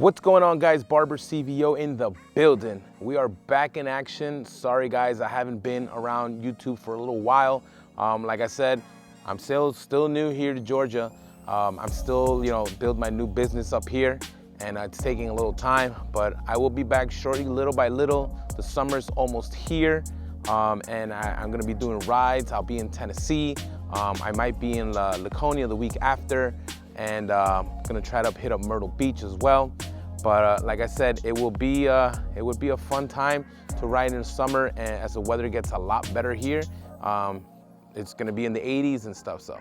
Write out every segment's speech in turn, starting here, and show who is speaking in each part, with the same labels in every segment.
Speaker 1: What's going on, guys? Barber CVO in the building. We are back in action. Sorry guys, I haven't been around YouTube for a little while. Like I said, I'm still new here to Georgia. I'm still, build my new business up here, and it's taking a little time, but I will be back shortly, little by little. The summer's almost here, and I'm gonna be doing rides. I'll be in Tennessee. I might be in Laconia the week after, and gonna try to hit up Myrtle Beach as well. But like I said, it would be a fun time to ride in the summer, and as the weather gets a lot better here, it's gonna be in the 80s and stuff. So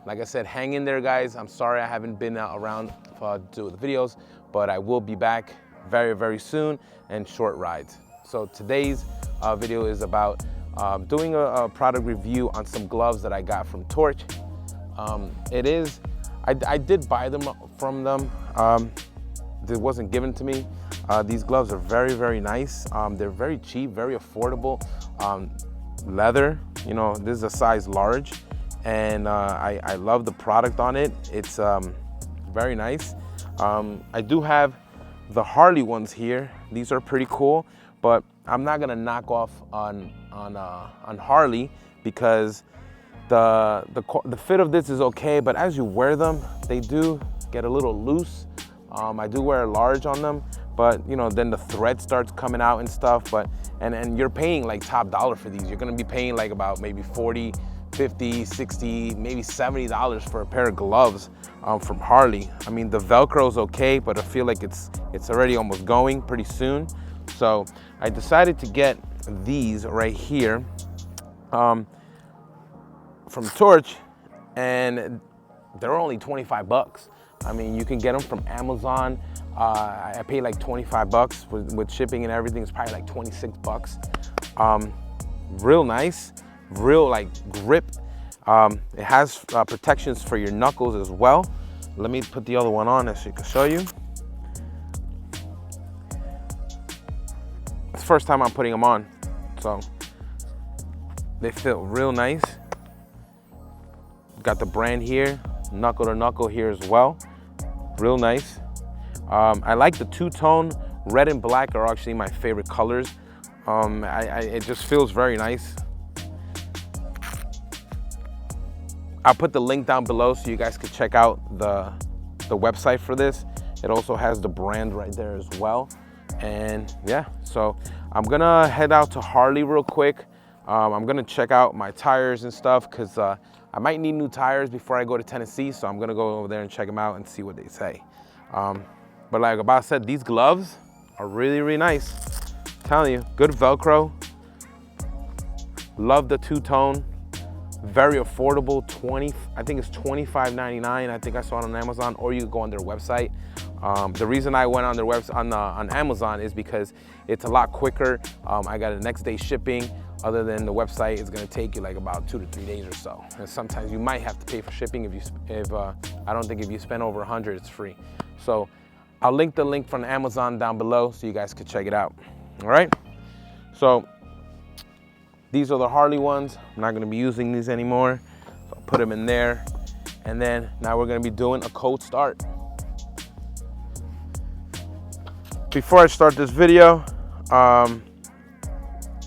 Speaker 1: like I said, hang in there, guys. I'm sorry I haven't been around to do the videos, but I will be back very, very soon, and short rides. So today's video is about doing a product review on some gloves that I got from TORC. I did buy them from them. It wasn't given to me. These gloves are very, very nice. They're very cheap, very affordable. Leather, this is a size large, and I love the product on it. It's very nice. I do have the Harley ones here. These are pretty cool, but I'm not gonna knock off on Harley, because the fit of this is okay, but as you wear them, they do get a little loose. I do wear a large on them, but then the thread starts coming out and stuff. And you're paying like top dollar for these. You're gonna be paying like about maybe 40, 50, 60, maybe $70 for a pair of gloves from Harley. I mean, the Velcro's okay, but I feel like it's already almost going pretty soon. So I decided to get these right here from TORC, and they're only 25 bucks. I mean, you can get them from Amazon. I paid like 25 bucks with shipping and everything. It's probably like 26 bucks. Real nice, real like grip. It has protections for your knuckles as well. Let me put the other one on so I can show you. It's the first time I'm putting them on, so they feel real nice. Got the brand here, knuckle to knuckle here as well. Real nice. I like the two-tone. Red and black are actually my favorite colors. It just feels very nice. I'll put the link down below so you guys can check out the website for this. It also has the brand right there as well. And yeah, so I'm gonna head out to Harley real quick. I'm gonna check out my tires and stuff, because I might need new tires before I go to Tennessee, so I'm gonna go over there and check them out and see what they say. But like Abba said, these gloves are really, really nice. I'm telling you, good Velcro. Love the two-tone. Very affordable. I think it's $25.99. I think I saw it on Amazon, or you can go on their website. The reason I went on their website on Amazon is because it's a lot quicker. I got a next day shipping. Other than the website, it's gonna take you like about 2 to 3 days or so. And sometimes you might have to pay for shipping I don't think if you spend over 100, it's free. So I'll link the link from Amazon down below so you guys can check it out. All right. So these are the Harley ones. I'm not gonna be using these anymore. So I'll put them in there. And then now we're gonna be doing a cold start. Before I start this video,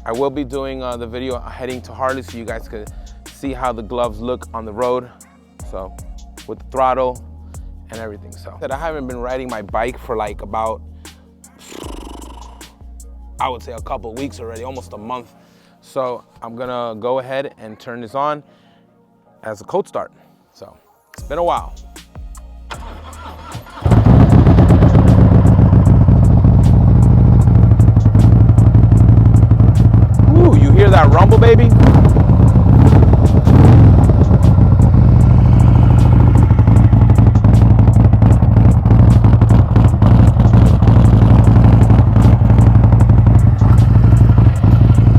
Speaker 1: I will be doing the video heading to Harley so you guys can see how the gloves look on the road. So with the throttle and everything. So I haven't been riding my bike for like about, I would say a couple of weeks already, almost a month. So I'm gonna go ahead and turn this on as a cold start. So it's been a while. Hear that rumble, baby?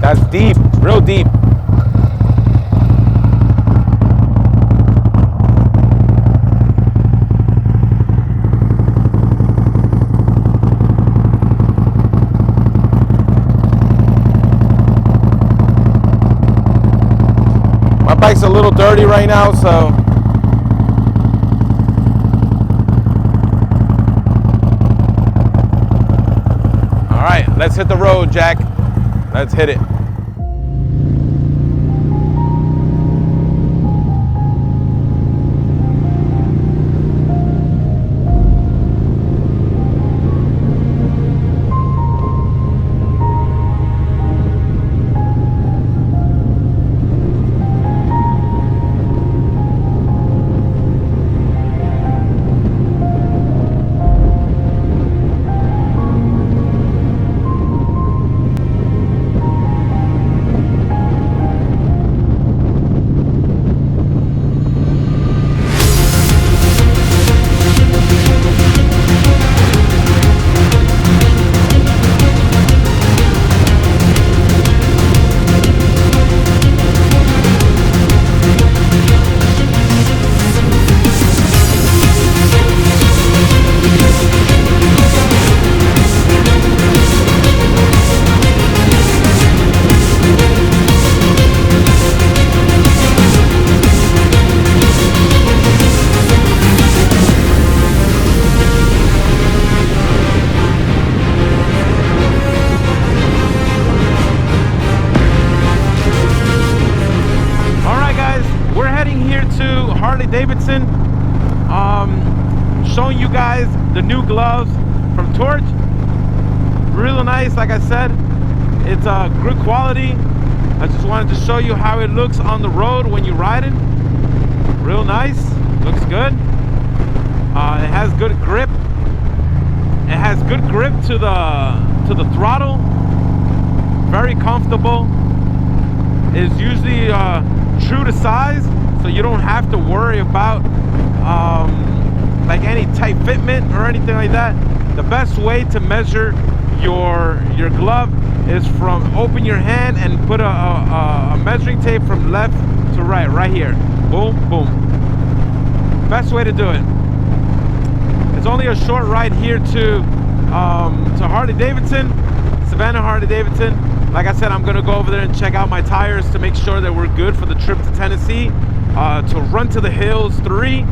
Speaker 1: That's deep, real deep. Bike's a little dirty right now, so Let's hit the road, Jack. Let's hit it. Harley Davidson, showing you guys the new gloves from TORC. Real nice, like I said, it's good quality. I just wanted to show you how it looks on the road when you're riding. Real nice, looks good. It has good grip. It has good grip to the throttle. Very comfortable. It's usually true to size, so you don't have to worry about like any tight fitment or anything like that. The best way to measure your glove is from open your hand and put a measuring tape from left to right here. Boom, boom. Best way to do it. It's only a short ride here to Harley Davidson, Savannah Harley Davidson. Like I said, I'm gonna go over there and check out my tires to make sure that we're good for the trip to Tennessee, to Run to the Hills 3.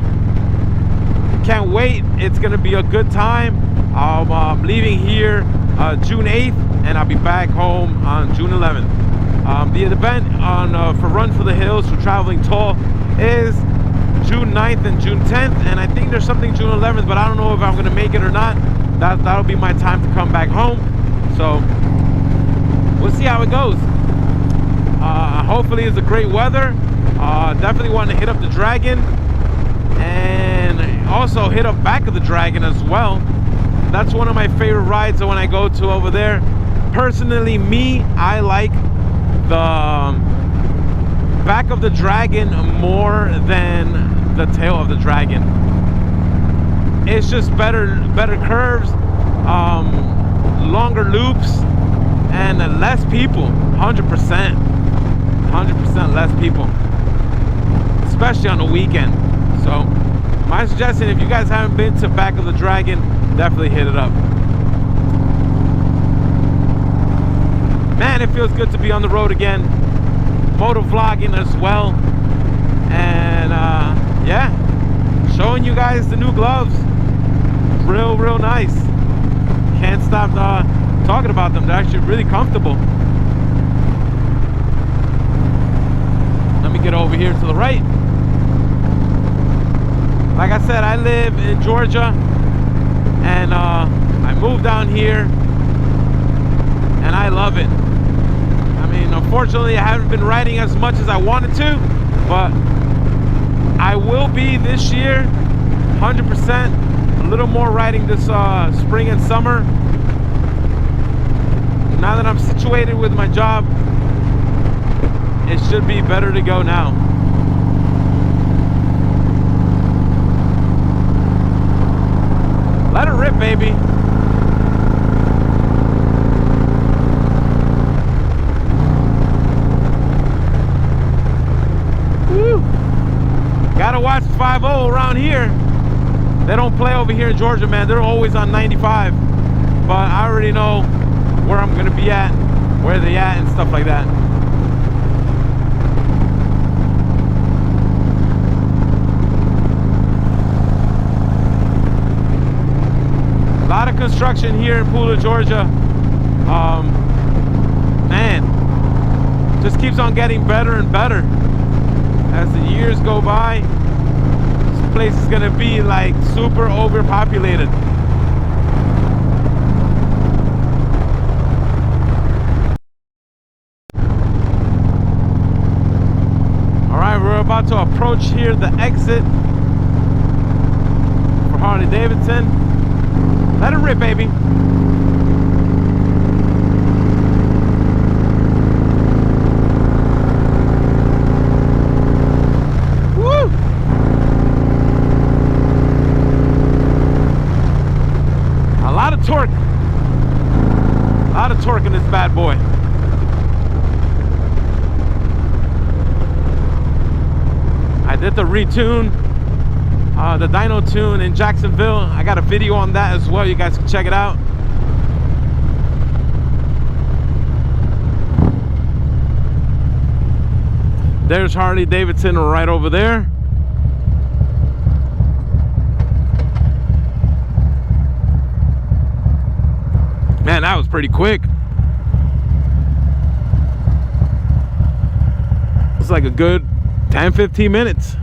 Speaker 1: Can't wait. It's gonna be a good time. I'm leaving here June 8th, and I'll be back home on June 11th. The event for Run for the Hills for Traveling Tall is June 9th and June 10th, and I think there's something June 11th, but I don't know if I'm gonna make it or not. That'll be my time to come back home, so we'll see how it goes. Hopefully it's a great weather. Definitely want to hit up the Dragon, and also hit up back of the Dragon as well. That's one of my favorite rides when I go to over there. Personally, I like the back of the Dragon more than the tail of the Dragon. It's just better curves, longer loops, and less people. 100% less people, especially on the weekend. So my suggestion, if you guys haven't been to back of the Dragon, definitely hit it up. Man, it feels good to be on the road again, moto vlogging as well, and yeah, showing you guys the new gloves. Real nice. Can't stop talking about them. They're actually really comfortable. Let me get over here to the right. Like I said, I live in Georgia, and I moved down here, and I love it. I mean, unfortunately, I haven't been riding as much as I wanted to, but I will be this year, 100%. A little more riding this spring and summer. Now that I'm situated with my job, it should be better to go now. Let it rip, baby. Woo. Gotta watch 5-0 around here. They don't play over here in Georgia, man. They're always on 95. But I already know where I'm gonna be at, where they at, and stuff like that. A lot of construction here in Pooler, Georgia. Man, just keeps on getting better and better as the years go by. This place is gonna be like super overpopulated. All right, we're about to approach here the exit for Harley Davidson. Let it rip, baby. Torque. A lot of torque in this bad boy. I did the retune, the dyno tune in Jacksonville. I got a video on that as well. You guys can check it out. There's Harley Davidson right over there. Man, that was pretty quick. It's like a good 10-15 minutes.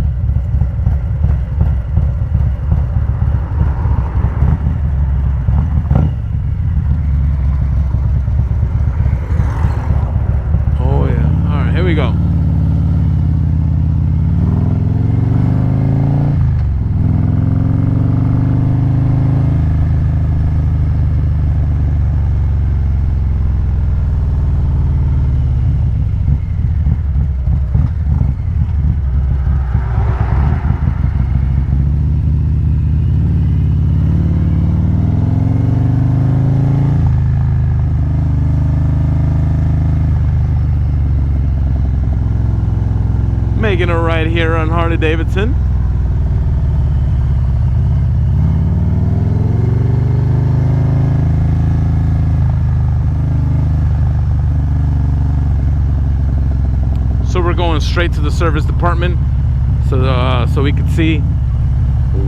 Speaker 1: Oh yeah. All right, here we go. Making it right here on Harley Davidson. So we're going straight to the service department, so we can see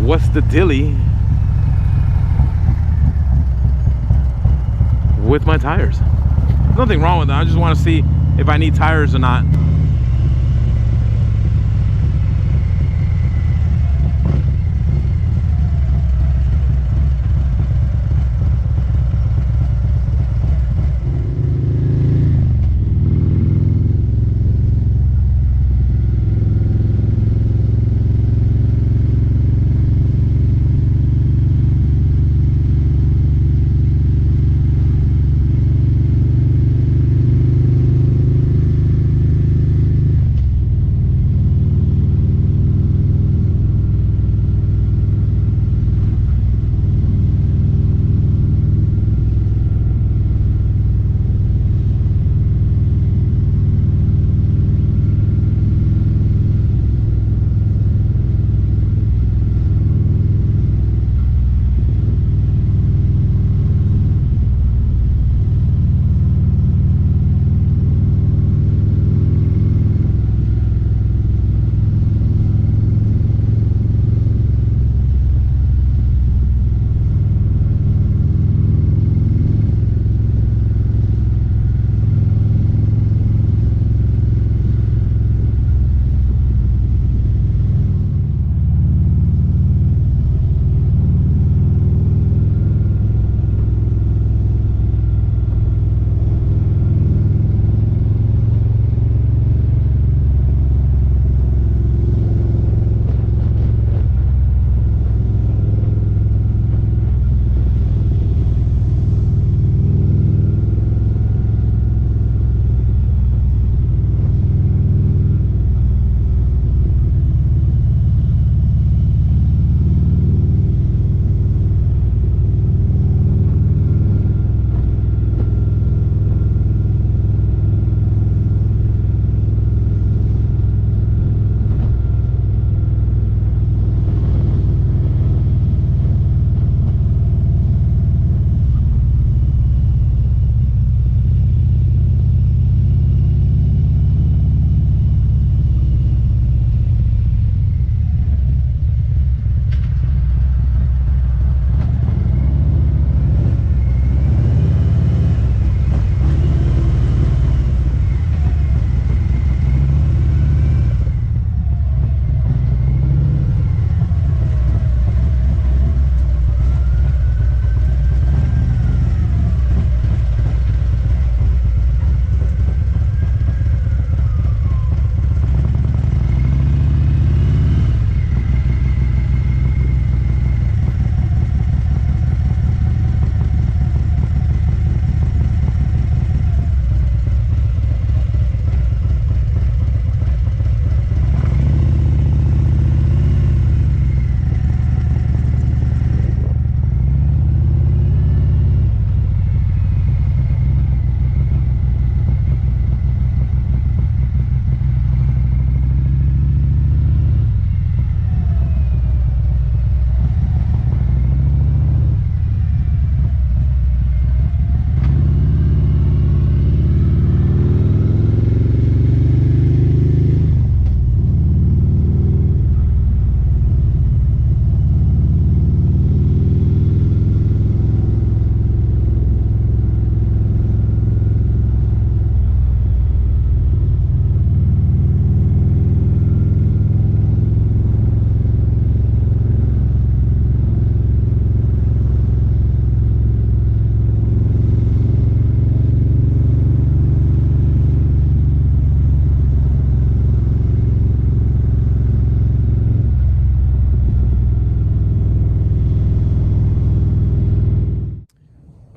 Speaker 1: what's the dilly with my tires. Nothing wrong with that. I just want to see if I need tires or not.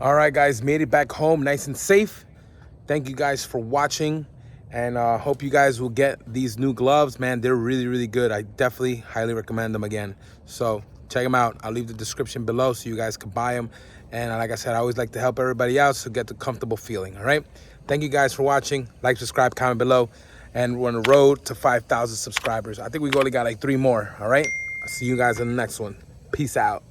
Speaker 1: All right, guys, made it back home nice and safe. Thank you guys for watching, and hope you guys will get these new gloves. Man, they're really, really good. I definitely highly recommend them again. So check them out. I'll leave the description below so you guys can buy them. And like I said, I always like to help everybody out, so get the comfortable feeling, all right? Thank you guys for watching. Like, subscribe, comment below. And we're on the road to 5,000 subscribers. I think we only got like 3 more, all right? I'll see you guys in the next one. Peace out.